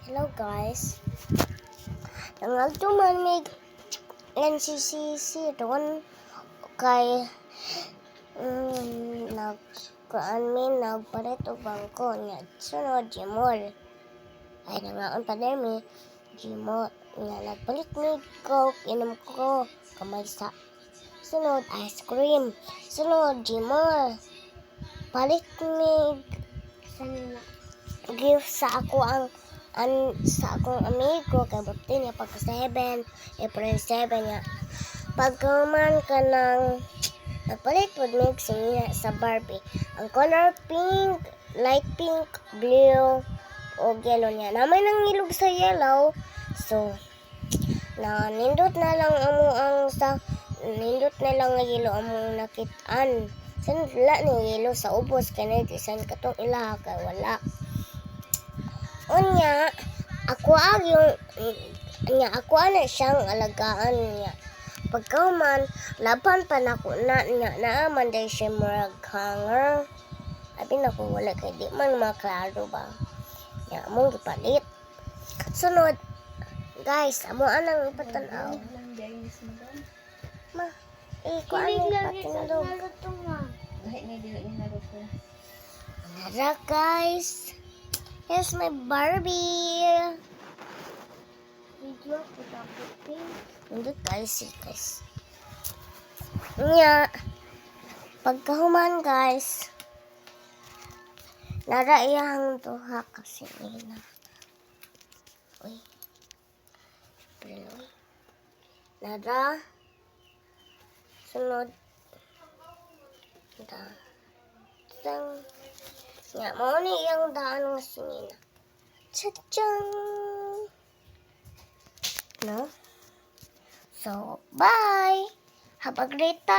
Hello guys. Nangagtuman mig NCCC doon kay nagpalit og bangko niya. Sunod Gmall. Ay nangaon pa mi Gmall nga nagpalit mig Coke, inom ko kamay sa. Sunod ice cream. Sunod Gmall. Palit mig gift sa ako sa akong amigo kay birthday niya pagka 7 April 7 niya pagkaman ka ng nagpalit pod mig siya sa Barbie ang color pink, light pink, blue o yellow niya naman ang ilog sa yellow so na nindot na lang nga yellow among nakitaan sanla ni yellow sa ubos kay na design katong ilaha kay wala. Unya, ako ana siyang alagaan niya. Pagkauman, laban pa nako na niya naaman day siya murag hanger. Abi na ko wala kay di man maklaro ba. Ya among gipalit. Sunod, guys, amo anang ipatanaw. Ma, ko anang ipatindog. Nara guys. Here's my Barbie. Video nandun guys. Nya, pagkahuman guys, nara iyang duha kasi nila. Uy. Nara. Sunod. Nga, mauni iyang daan nga singina. Tcha-tchang! No? So, bye! Have a great time!